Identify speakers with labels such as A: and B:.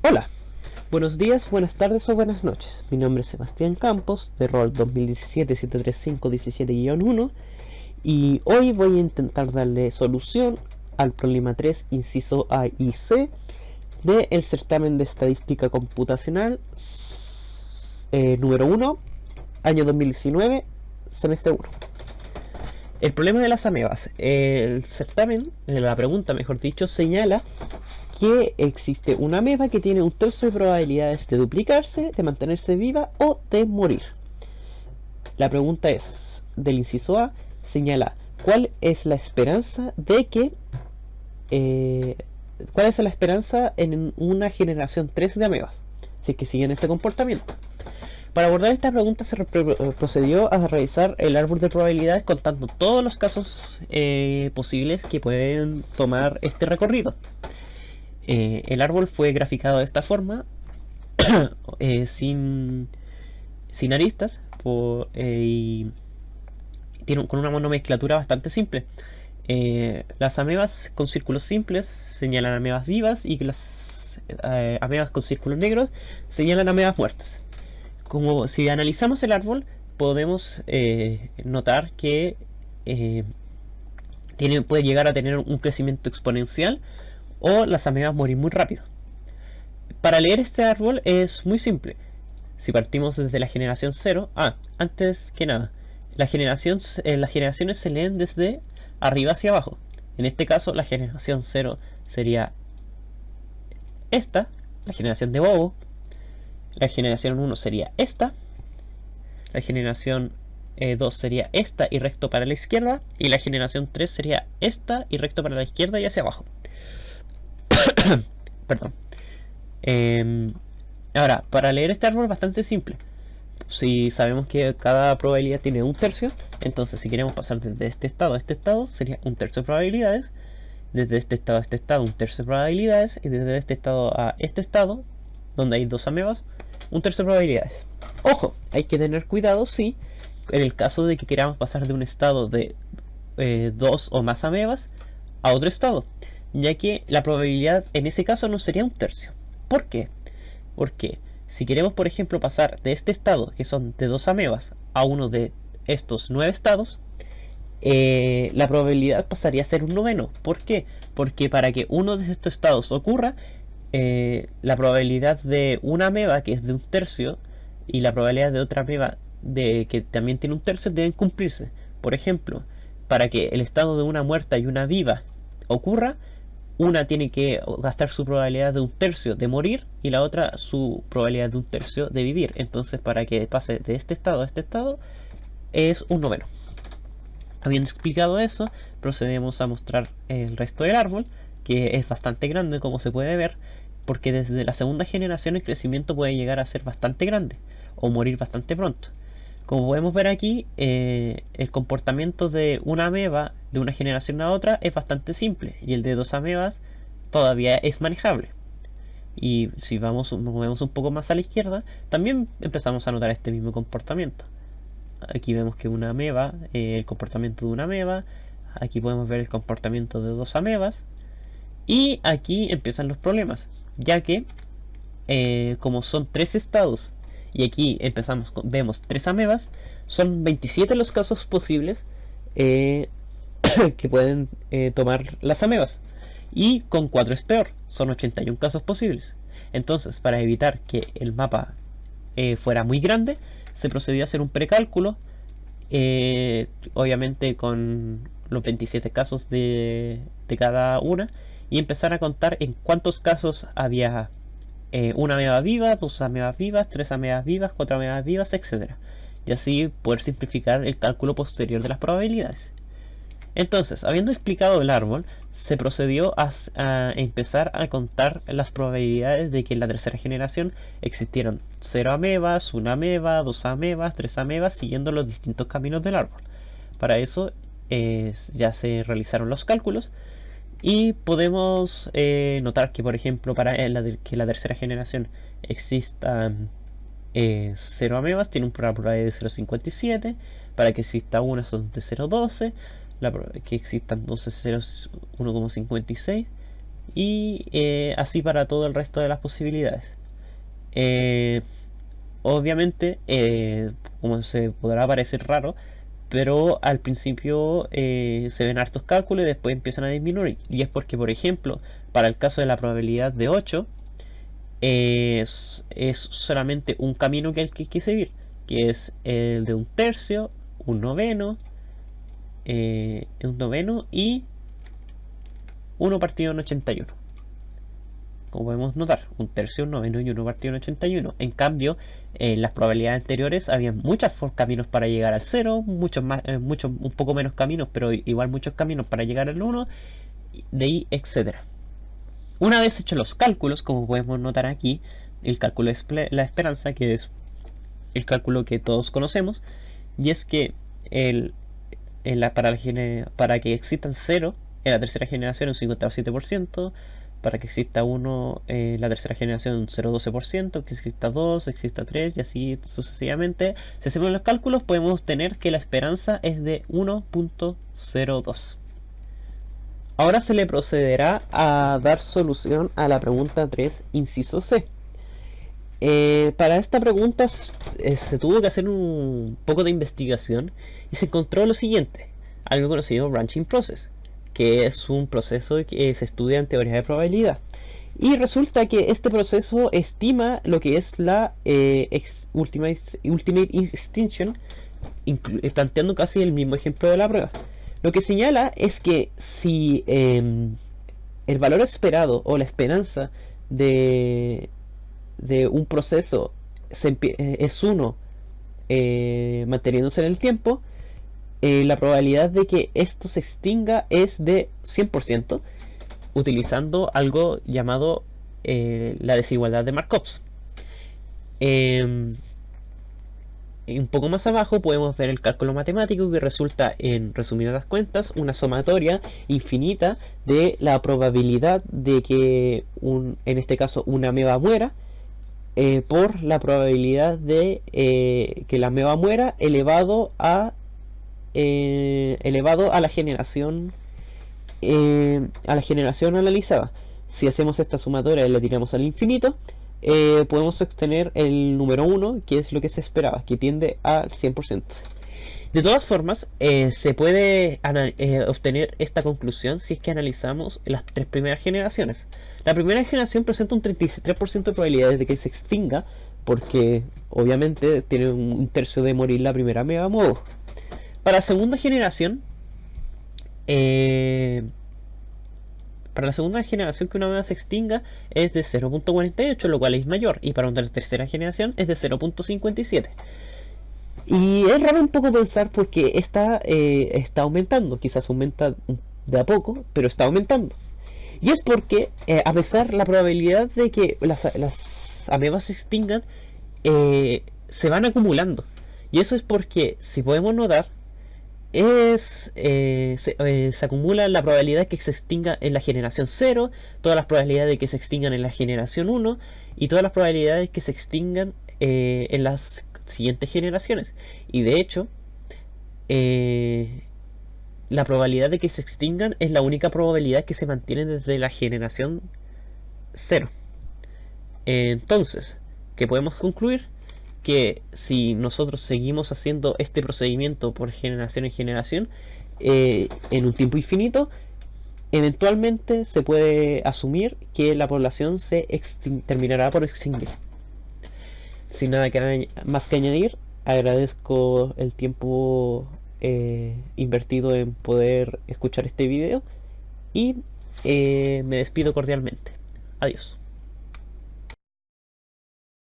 A: Hola, buenos días, buenas tardes o buenas noches. Mi nombre es Sebastián Campos, de rol 2017-735-17-1, y hoy voy a intentar darle solución al problema 3, inciso A y C, del certamen de estadística computacional número 1, año 2019, semestre 1. El problema de las amebas. El certamen, la pregunta mejor dicho, señala que existe una ameba que tiene un tercio de probabilidades de duplicarse, de mantenerse viva o de morir. La pregunta es, del inciso A, señala cuál es la esperanza de que cuál es la esperanza en una generación 3 de amebas, si es que siguen este comportamiento. Para abordar esta pregunta se procedió a revisar el árbol de probabilidades contando todos los casos posibles que pueden tomar este recorrido. El árbol fue graficado de esta forma, sin aristas, y con una monomenclatura bastante simple. Las amebas con círculos simples señalan amebas vivas y las amebas con círculos negros señalan amebas muertas. Como si analizamos el árbol, podemos notar que puede llegar a tener un crecimiento exponencial o las amebas morir muy rápido. Para leer este árbol es muy simple. Si partimos desde la generación 0, antes que nada, las generaciones se leen desde arriba hacia abajo. En este caso, la generación 0 sería esta, la generación de Bobo. La generación 1 sería esta. La generación 2 sería esta y recto para la izquierda. Y la generación 3 sería esta y recto para la izquierda y hacia abajo. Perdón. Ahora, para leer este árbol es bastante simple. Si sabemos que cada probabilidad tiene un tercio, entonces si queremos pasar desde este estado a este estado, sería un tercio de probabilidades. Desde este estado a este estado, un tercio de probabilidades. Y desde este estado a este estado, donde hay dos amebas, un tercio de probabilidades. Ojo, hay que tener cuidado si en el caso de que queramos pasar de un estado de dos o más amebas a otro estado, ya que la probabilidad en ese caso no sería un tercio. ¿Por qué? Porque si queremos, por ejemplo, pasar de este estado, que son de dos amebas, a uno de estos 9 estados, la probabilidad pasaría a ser un noveno. ¿Por qué? Porque para que uno de estos estados ocurra, la probabilidad de una ameba, que es de un tercio, y la probabilidad de otra ameba que también tiene un tercio, deben cumplirse. Por ejemplo, para que el estado de una muerta y una viva ocurra, una tiene que gastar su probabilidad de un tercio de morir y la otra su probabilidad de un tercio de vivir. Entonces, para que pase de este estado a este estado, es un noveno. Habiendo explicado eso, procedemos a mostrar el resto del árbol, que es bastante grande, como se puede ver, porque desde la segunda generación el crecimiento puede llegar a ser bastante grande o morir bastante pronto. Como podemos ver aquí, el comportamiento de una ameba de una generación a otra es bastante simple, y el de dos amebas todavía es manejable. Y si nos movemos un poco más a la izquierda, también empezamos a notar este mismo comportamiento. Aquí vemos que una ameba, el comportamiento de una ameba. Aquí podemos ver el comportamiento de dos amebas. Y aquí empiezan los problemas, ya que como son tres estados y aquí vemos tres amebas, son 27 los casos posibles que pueden tomar las amebas, y con 4 es peor, son 81 casos posibles. Entonces, para evitar que el mapa fuera muy grande, se procedió a hacer un precálculo, obviamente con los 27 casos de cada una, y empezar a contar en cuántos casos había una ameba viva, dos amebas vivas, tres amebas vivas, cuatro amebas vivas, etc. Y así poder simplificar el cálculo posterior de las probabilidades. Entonces, habiendo explicado el árbol, se procedió a empezar a contar las probabilidades de que en la tercera generación existieron 0 amebas, 1 ameba, 2 amebas, 3 amebas, siguiendo los distintos caminos del árbol. Para eso ya se realizaron los cálculos y podemos notar que, por ejemplo, para que la tercera generación existan 0 amebas, tiene una probabilidad de 0,57. Para que exista una son de 0,12. Que existan 12 ceros 1,56 y así para todo el resto de las posibilidades. Obviamente, como se podrá parecer raro, pero al principio se ven hartos cálculos y después empiezan a disminuir. Y es porque, por ejemplo, para el caso de la probabilidad de 8, es solamente un camino que hay que seguir, que es el de un tercio, un noveno y 1 partido en 81. Como podemos notar, un tercio, un noveno y 1 partido en 81. En cambio, en las probabilidades anteriores había muchos caminos para llegar al 0, muchos más, un poco menos caminos, pero igual muchos caminos para llegar al 1, de ahí, etcétera. Una vez hechos los cálculos, como podemos notar aquí, el cálculo de la esperanza, que es el cálculo que todos conocemos, y es que para que existan 0 en la tercera generación un 57%, para que exista 1 en la tercera generación un 0,12%, que exista 2, exista 3 y así sucesivamente. Si hacemos los cálculos podemos obtener que la esperanza es de 1.02. Ahora se le procederá a dar solución a la pregunta 3, inciso C. Para esta pregunta se tuvo que hacer un poco de investigación y se encontró lo siguiente, algo conocido branching process, que es un proceso que se estudia en teoría de probabilidad. Y resulta que este proceso estima lo que es la ultimate extinction, planteando casi el mismo ejemplo de la prueba. Lo que señala es que si el valor esperado o la esperanza de un proceso es 1 manteniéndose en el tiempo, la probabilidad de que esto se extinga es de 100%, utilizando algo llamado la desigualdad de Markov. Un poco más abajo podemos ver el cálculo matemático, que resulta, en resumidas cuentas, una sumatoria infinita de la probabilidad de que en este caso una ameba muera, por la probabilidad de que la ameba muera elevado a la generación analizada. Si hacemos esta sumatoria y la tiramos al infinito, podemos obtener el número 1, que es lo que se esperaba, que tiende al 100%. De todas formas, se puede obtener esta conclusión si es que analizamos las 3 primeras generaciones. La primera generación presenta un 33% de probabilidades de que se extinga, porque obviamente tiene un tercio de morir la primera ameba modo. Para la segunda generación, que una ameba se extinga es de 0.48, lo cual es mayor, y para una tercera generación es de 0.57. Y es raro un poco pensar porque está aumentando, quizás aumenta de a poco, pero está aumentando. Y es porque, a pesar la probabilidad de que las amebas se extingan, se van acumulando. Y eso es porque, si podemos notar, se acumula la probabilidad de que se extinga en la generación 0, todas las probabilidades de que se extingan en la generación 1 y todas las probabilidades de que se extingan en las siguientes generaciones. Y de hecho, la probabilidad de que se extingan es la única probabilidad que se mantiene desde la generación 0. Entonces, ¿qué podemos concluir? Que si nosotros seguimos haciendo este procedimiento por generación en generación en un tiempo infinito, eventualmente se puede asumir que la población se terminará por extinguir. Sin nada más que añadir, agradezco el tiempo invertido en poder escuchar este video y me despido cordialmente. Adiós.